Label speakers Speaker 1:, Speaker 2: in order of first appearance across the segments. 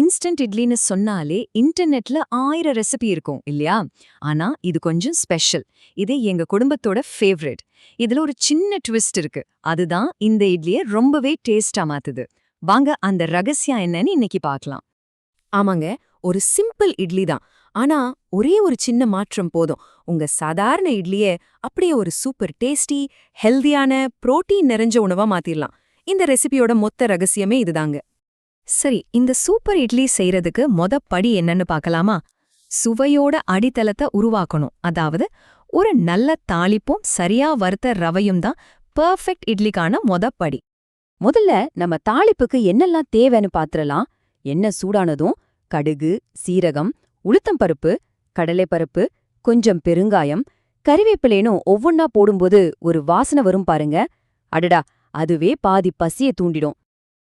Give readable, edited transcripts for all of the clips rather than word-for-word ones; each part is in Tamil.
Speaker 1: இன்ஸ்டன்ட் இட்லின்னு சொன்னாலே இன்டர்நெட்ல 1000 ரெசிபி இருக்கும் இல்லையா? ஆனா இது கொஞ்சம் ஸ்பெஷல். இது எங்க குடும்பத்தோட ஃபேவரட். இதுல ஒரு சின்ன ட்விஸ்ட் இருக்கு. அதுதான் இந்த இட்லியை ரொம்பவே டேஸ்டா மாத்துது. வாங்க அந்த ரகசியம் என்னன்னு இன்னைக்கு பார்க்கலாம்.
Speaker 2: ஆமாங்க, ஒரு சிம்பிள் இட்லி தான். ஆனா ஒரே ஒரு சின்ன மாற்றம் போதும். உங்க சாதாரண இட்லியே அப்படியே ஒரு சூப்பர் டேஸ்டி, ஹெல்தியான, புரோட்டீன் நிறைஞ்ச உணவா மாத்திரலாம். இந்த ரெசிபியோட மொத்த ரகசியமே இதுதாங்க. சரி, இந்த சூப்பர் இட்லி செய்யறதுக்கு படி என்னன்னு பார்க்கலாமா? சுவையோட அடித்தளத்தை உருவாக்கணும். அதாவது ஒரு நல்ல தாளிப்பும் சரியா வறுத்த ரவையும் தான் பெர்ஃபெக்ட் இட்லிக்கான படி. முதல்ல நம்ம தாளிப்புக்கு என்னெல்லாம் தேவைன்னு பாத்திரலாம். எண்ணெய் சூடானதும் கடுகு, சீரகம், உளுத்தம்பருப்பு, கடலைப்பருப்பு, கொஞ்சம் பெருங்காயம், கறிவேப்பிலேனும் ஒவ்வொன்னா போடும்போது ஒரு வாசனை வரும் பாருங்க. அடடா, அதுவே பாதி பசிய தூண்டிடும்.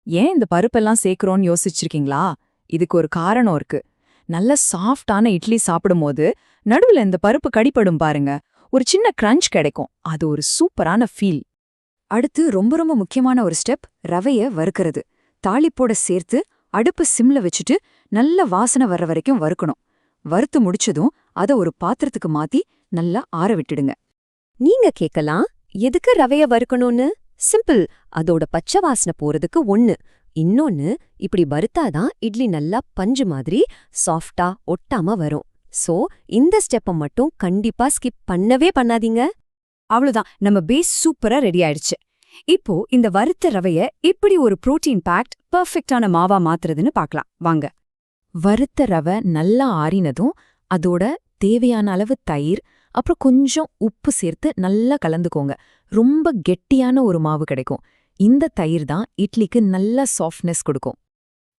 Speaker 3: ஏன் இந்த பருப்பெல்லாம் சேர்க்கிறோன்னு யோசிச்சிருக்கீங்களா? இதுக்கு ஒரு காரணம் இருக்கு. நல்ல சாஃப்டான இட்லி சாப்பிடும்போது நடுவுல இந்த பருப்பு கடிப்படும் பாருங்க, ஒரு சின்ன கிரஞ்ச் கிடைக்கும். அது ஒரு சூப்பரான ஃபீல்.
Speaker 2: அடுத்து ரொம்ப ரொம்ப முக்கியமான ஒரு ஸ்டெப், ரவைய வறுக்கிறது. தாளிப்போட சேர்த்து அடுப்பு சிம்ல வச்சுட்டு நல்ல வாசனை வர்ற வரைக்கும் வறுக்கணும். வறுத்து முடிச்சதும் அத ஒரு பாத்திரத்துக்கு மாத்தி நல்லா ஆற விட்டுடுங்க. நீங்க கேக்கலாம், எதுக்கு ரவைய வறுக்கணும்னு? சிம்பிள், அதோட பச்சை வாசனை போறதுக்கு ஒண்ணு. இன்னொன்னு, இப்படி வறுத்தாதான் இட்லி நல்லா பஞ்சு மாதிரி சாஃப்டா ஒட்டாம வரும். சோ இந்த ஸ்டெப்ப மட்டும் கண்டிப்பா ஸ்கிப் பண்ணவே பண்ணாதீங்க. அவ்வளவுதான், நம்ம பேஸ் சூப்பரா ரெடி ஆயிடுச்சு. இப்போ இந்த வறுத்த ரவைய இப்படி ஒரு புரோட்டீன் பேக்ட் பெர்ஃபெக்டான மாவா மாத்துறதுன்னு பார்க்கலாம் வாங்க.
Speaker 3: வறுத்த ரவை நல்லா ஆறினதும் அதோட தேவையான அளவு தயிர், அப்புறம் கொஞ்சம் உப்பு சேர்த்து நல்லா கலந்துக்கோங்க. ரொம்ப கெட்டியான ஒரு மாவு கிடைக்கும். இந்த தயிர் தான் இட்லிக்கு நல்ல சாஃப்ட்னஸ் கொடுக்கும்.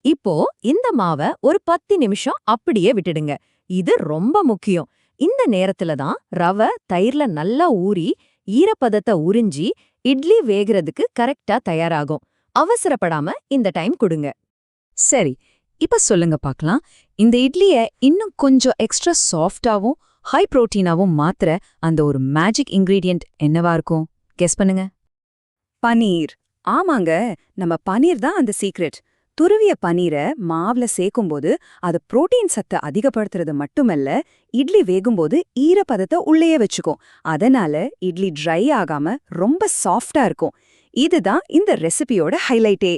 Speaker 1: இப்போ இந்த மாவை ஒரு 10 நிமிஷம் அப்படியே விட்டுடுங்க. இது ரொம்ப முக்கியம். இந்த நேரத்துல தான் ரவை தயிர்ல நல்லா ஊறி ஈரப்பதத்தை உறிஞ்சி இட்லி வேகிறதுக்கு கரெக்டா தயாராகும். அவசரப்படாம இந்த டைம் கொடுங்க.
Speaker 2: சரி, இப்ப சொல்லுங்க பார்க்கலாம். இந்த இட்லிய இன்னும் கொஞ்சம் எக்ஸ்ட்ரா சாஃப்டாவும் ஹை புரோட்டீனாவும் மாத்திர அந்த ஒரு மேஜிக் இன்கிரீடியன்ட் என்னவா இருக்கும்? கெஸ் பண்ணுங்க. பனீர். ஆமாங்க, நம்ம பனீர் தான் அந்த சீக்ரெட். துருவிய பனீரை மாவுல சேர்க்கும்போது அது புரோட்டீன் சத்தை அதிகப்படுத்துறது மட்டுமல்ல, இட்லி வேகும்போது ஈரப்பதத்தை உள்ளேயே வச்சுக்கும். அதனால இட்லி ட்ரை ஆகாம ரொம்ப சாஃப்டா இருக்கும். இதுதான் இந்த ரெசிபியோட ஹைலைட்டே.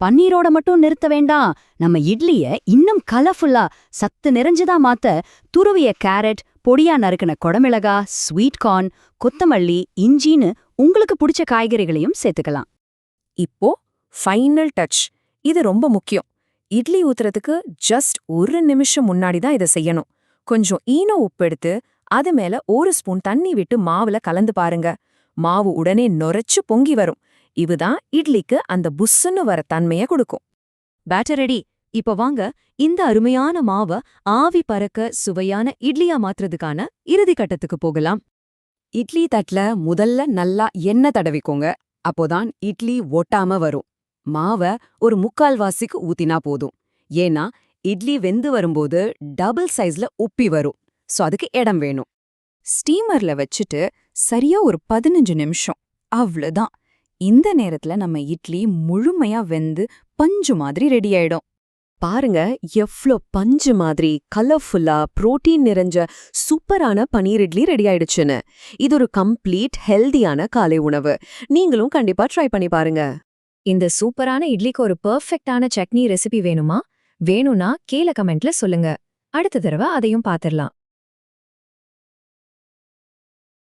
Speaker 4: பன்னீரோட மட்டும் நிறுத்த வேண்டாம். நம்ம இட்லிய இன்னும் கலர்ஃபுல்லா சத்து நிறைஞ்சதா மாத்த துருவிய கேரட், பொடியா நறுக்கின கொடமிளகா, ஸ்வீட் கார்ன், கொத்தமல்லி, இஞ்சின்னு உங்களுக்கு பிடிச்ச காய்கறிகளையும் சேர்த்துக்கலாம்.
Speaker 3: இப்போ ஃபைனல் டச். இது ரொம்ப முக்கியம். இட்லி ஊத்துறதுக்கு ஜஸ்ட் 1 நிமிஷம் முன்னாடி தான் இதை செய்யணும். கொஞ்சம் ஈனோ உப்பு எடுத்து அது மேல 1 ஸ்பூன் தண்ணி விட்டு மாவுல கலந்து பாருங்க. மாவு உடனே நொரைச்சு பொங்கி வரும். இதுதான் இட்லிக்கு அந்த புஸ்ஸுன்னு வர தன்மைய கொடுக்கும்.
Speaker 1: Batter ready. இப்ப வாங்க இந்த அருமையான மாவை ஆவி பறக்க சுவையான இட்லியா மாத்துறதுக்கான இறுதி கட்டத்துக்கு போகலாம்.
Speaker 2: இட்லி தட்டுல முதல்ல நல்லா எண்ணெய் தடவிக்கோங்க. அப்போதான் இட்லி ஒட்டாம வரும். மாவ ஒரு 3/4 வாசிக்கு ஊத்தினா போதும். ஏன்னா இட்லி வெந்து வரும்போது டபுள் சைஸ்ல உப்பி வரும். சோ அதுக்கு இடம் வேணும்.
Speaker 3: ஸ்டீமர்ல வச்சுட்டு சரியா ஒரு 15 நிமிஷம். அவ்வளவுதான். இந்த நேரத்துல நம்ம இட்லி முழுமையா வெந்து பஞ்சு மாதிரி ரெடி ஆயிடும்.
Speaker 2: பாருங்க, எவ்ளோ பஞ்சு மாதிரி கலர்ஃபுல்லா புரோட்டீன் நிறைஞ்ச சூப்பரான பனீர் இட்லி ரெடி ஆயிடுச்சுன்னு. இது ஒரு கம்ப்ளீட் ஹெல்தியான காலை உணவு. நீங்களும் கண்டிப்பா ட்ரை பண்ணி பாருங்க.
Speaker 1: இந்த சூப்பரான இட்லிக்கு ஒரு பெர்ஃபெக்டான சட்னி ரெசிபி வேணுமா? வேணும்னா கீழே கமெண்ட்ல சொல்லுங்க. அடுத்த தடவை அதையும் பாத்திரலாம்.